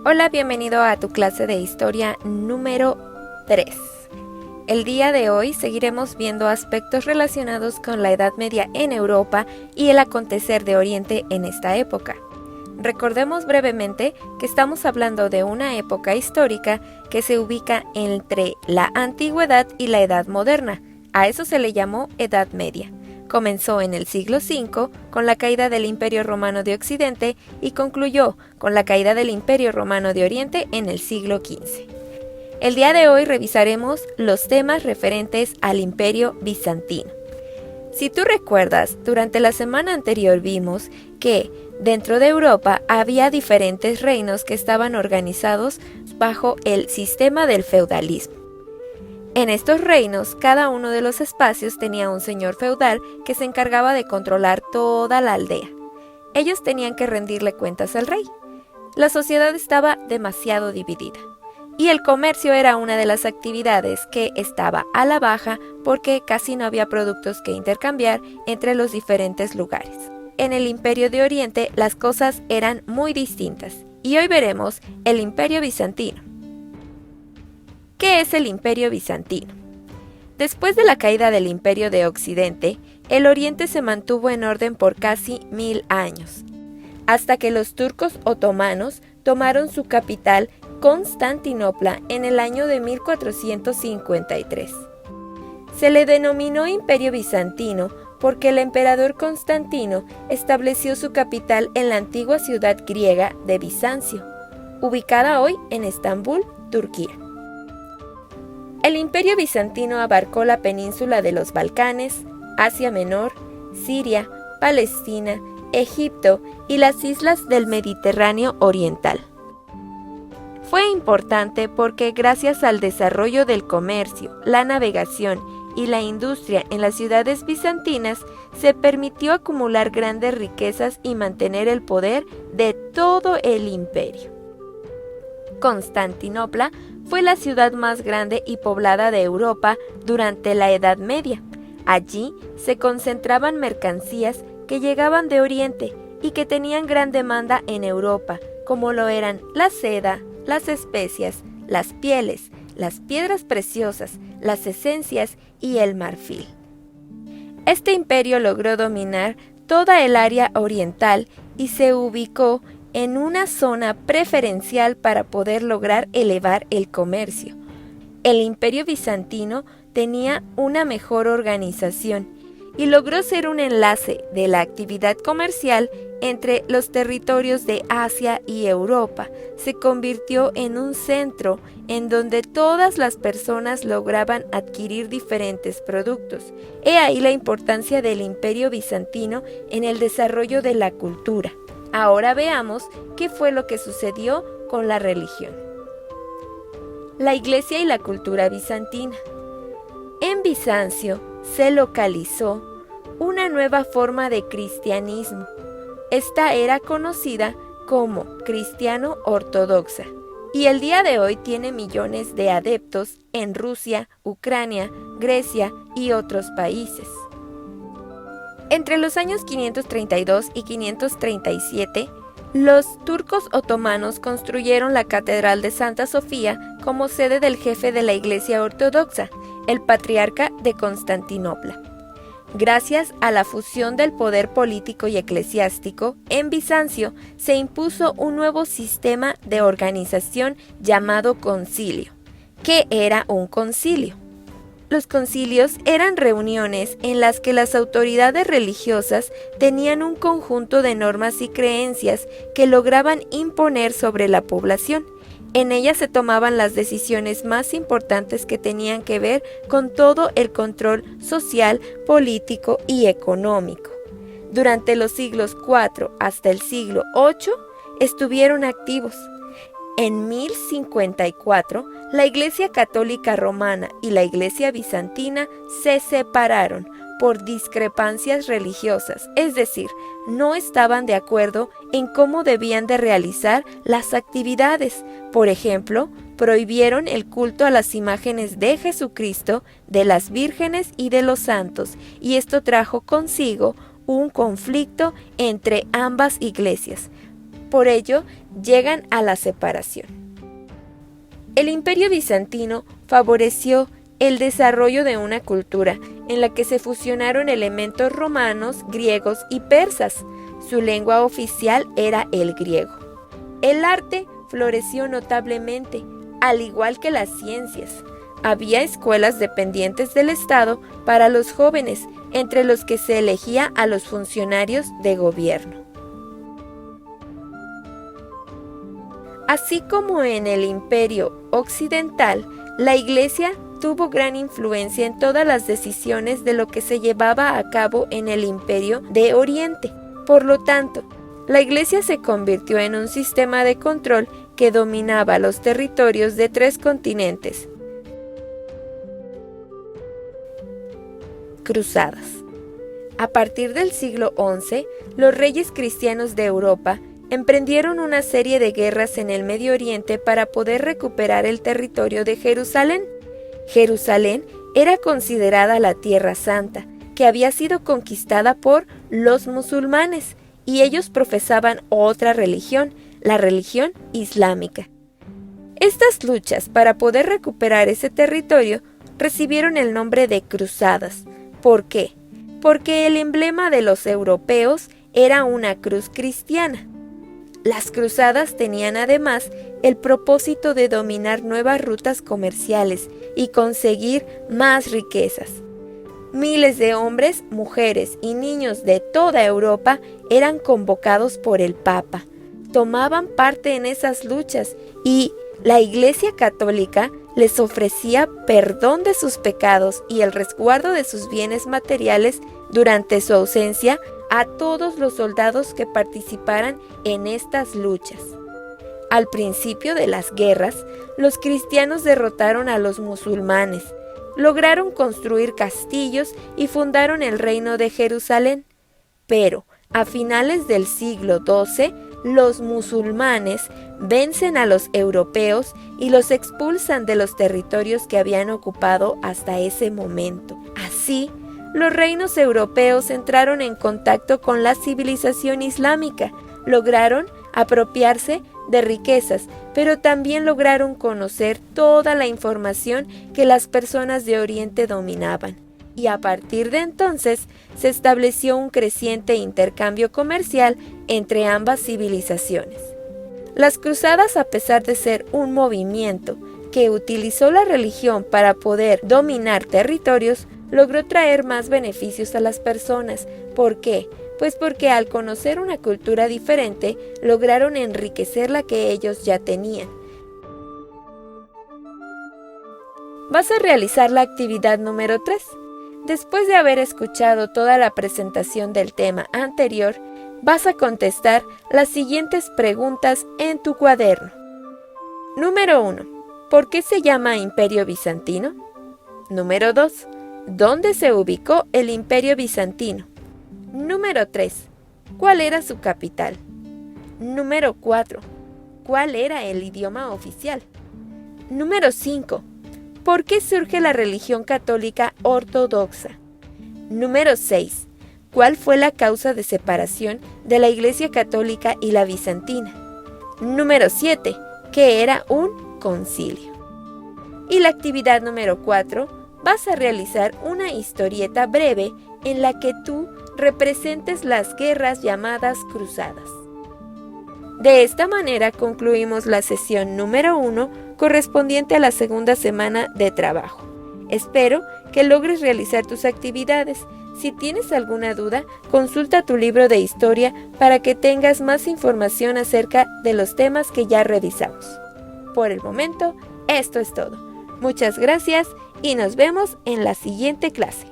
Hola, bienvenido a tu clase de historia número 3. El día de hoy seguiremos viendo aspectos relacionados con la Edad Media en Europa y el acontecer de Oriente en esta época. Recordemos brevemente que estamos hablando de una época histórica que se ubica entre la Antigüedad y la Edad Moderna. A eso se le llamó Edad Media. Comenzó en el siglo V con la caída del Imperio Romano de Occidente y concluyó con la caída del Imperio Romano de Oriente en el siglo XV. El día de hoy revisaremos los temas referentes al Imperio Bizantino. Si tú recuerdas, durante la semana anterior vimos que dentro de Europa había diferentes reinos que estaban organizados bajo el sistema del feudalismo. En estos reinos, cada uno de los espacios tenía un señor feudal que se encargaba de controlar toda la aldea. Ellos tenían que rendirle cuentas al rey. La sociedad estaba demasiado dividida. Y el comercio era una de las actividades que estaba a la baja porque casi no había productos que intercambiar entre los diferentes lugares. En el Imperio de Oriente las cosas eran muy distintas. Y hoy veremos el Imperio Bizantino. ¿Qué es el Imperio Bizantino? Después de la caída del Imperio de Occidente, el Oriente se mantuvo en orden por casi 1000 años, hasta que los turcos otomanos tomaron su capital, Constantinopla, en el año de 1453. Se le denominó Imperio Bizantino porque el emperador Constantino estableció su capital en la antigua ciudad griega de Bizancio, ubicada hoy en Estambul, Turquía. El Imperio Bizantino abarcó la península de los Balcanes, Asia Menor, Siria, Palestina, Egipto y las islas del Mediterráneo Oriental. Fue importante porque gracias al desarrollo del comercio, la navegación y la industria en las ciudades bizantinas, se permitió acumular grandes riquezas y mantener el poder de todo el imperio. Constantinopla fue la ciudad más grande y poblada de Europa durante la Edad Media. Allí se concentraban mercancías que llegaban de Oriente y que tenían gran demanda en Europa, como lo eran la seda, las especias, las pieles, las piedras preciosas, las esencias y el marfil. Este imperio logró dominar toda el área oriental y se ubicó en una zona preferencial para poder lograr elevar el comercio. El Imperio Bizantino tenía una mejor organización y logró ser un enlace de la actividad comercial entre los territorios de Asia y Europa. Se convirtió en un centro en donde todas las personas lograban adquirir diferentes productos. He ahí la importancia del Imperio Bizantino en el desarrollo de la cultura. Ahora veamos qué fue lo que sucedió con la religión. La Iglesia y la cultura bizantina. En Bizancio se localizó una nueva forma de cristianismo. Esta era conocida como cristiano ortodoxa y el día de hoy tiene millones de adeptos en Rusia, Ucrania, Grecia y otros países. Entre los años 532 y 537, los turcos otomanos construyeron la Catedral de Santa Sofía como sede del jefe de la Iglesia Ortodoxa, el Patriarca de Constantinopla. Gracias a la fusión del poder político y eclesiástico, en Bizancio se impuso un nuevo sistema de organización llamado concilio. ¿Qué era un concilio? Los concilios eran reuniones en las que las autoridades religiosas tenían un conjunto de normas y creencias que lograban imponer sobre la población. En ellas se tomaban las decisiones más importantes que tenían que ver con todo el control social, político y económico. Durante los siglos IV hasta el siglo VIII estuvieron activos. En 1054, la Iglesia Católica Romana y la Iglesia Bizantina se separaron por discrepancias religiosas, es decir, no estaban de acuerdo en cómo debían de realizar las actividades. Por ejemplo, prohibieron el culto a las imágenes de Jesucristo, de las vírgenes y de los santos, y esto trajo consigo un conflicto entre ambas iglesias. Por ello, llegan a la separación. El Imperio bizantino favoreció el desarrollo de una cultura en la que se fusionaron elementos romanos, griegos y persas. Su lengua oficial era el griego. El arte floreció notablemente, al igual que las ciencias. Había escuelas dependientes del Estado para los jóvenes, entre los que se elegía a los funcionarios de gobierno. Así como en el Imperio Occidental, la Iglesia tuvo gran influencia en todas las decisiones de lo que se llevaba a cabo en el Imperio de Oriente. Por lo tanto, la Iglesia se convirtió en un sistema de control que dominaba los territorios de 3 continentes. Cruzadas. A partir del siglo XI, los reyes cristianos de Europa emprendieron una serie de guerras en el Medio Oriente para poder recuperar el territorio de Jerusalén. Jerusalén era considerada la Tierra Santa, que había sido conquistada por los musulmanes, y ellos profesaban otra religión, la religión islámica. Estas luchas para poder recuperar ese territorio recibieron el nombre de cruzadas. ¿Por qué? Porque el emblema de los europeos era una cruz cristiana. Las cruzadas tenían además el propósito de dominar nuevas rutas comerciales y conseguir más riquezas. Miles de hombres, mujeres y niños de toda Europa eran convocados por el Papa. Tomaban parte en esas luchas y la Iglesia Católica les ofrecía perdón de sus pecados y el resguardo de sus bienes materiales durante su ausencia a todos los soldados que participaran en estas luchas. Al principio de las guerras, los cristianos derrotaron a los musulmanes, lograron construir castillos y fundaron el reino de Jerusalén. Pero, a finales del siglo XII, los musulmanes vencen a los europeos y los expulsan de los territorios que habían ocupado hasta ese momento. Así, los reinos europeos entraron en contacto con la civilización islámica, lograron apropiarse de riquezas, pero también lograron conocer toda la información que las personas de Oriente dominaban. Y a partir de entonces se estableció un creciente intercambio comercial entre ambas civilizaciones. Las cruzadas, a pesar de ser un movimiento que utilizó la religión para poder dominar territorios, logró traer más beneficios a las personas. ¿Por qué? Pues porque al conocer una cultura diferente, lograron enriquecer la que ellos ya tenían. Vas a realizar la actividad número 3. Después de haber escuchado toda la presentación del tema anterior, vas a contestar las siguientes preguntas en tu cuaderno. Número 1. ¿Por qué se llama Imperio Bizantino? Número 2. ¿Dónde se ubicó el Imperio Bizantino? Número 3. ¿Cuál era su capital? Número 4. ¿Cuál era el idioma oficial? Número 5. ¿Por qué surge la religión católica ortodoxa? Número 6. ¿Cuál fue la causa de separación de la Iglesia Católica y la bizantina? Número 7. ¿Qué era un concilio? Y la actividad número 4, vas a realizar una historieta breve en la que tú representes las guerras llamadas cruzadas. De esta manera concluimos la sesión número 1 correspondiente a la segunda semana de trabajo. Espero que logres realizar tus actividades. Si tienes alguna duda, consulta tu libro de historia para que tengas más información acerca de los temas que ya revisamos. Por el momento, esto es todo. Muchas gracias y nos vemos en la siguiente clase.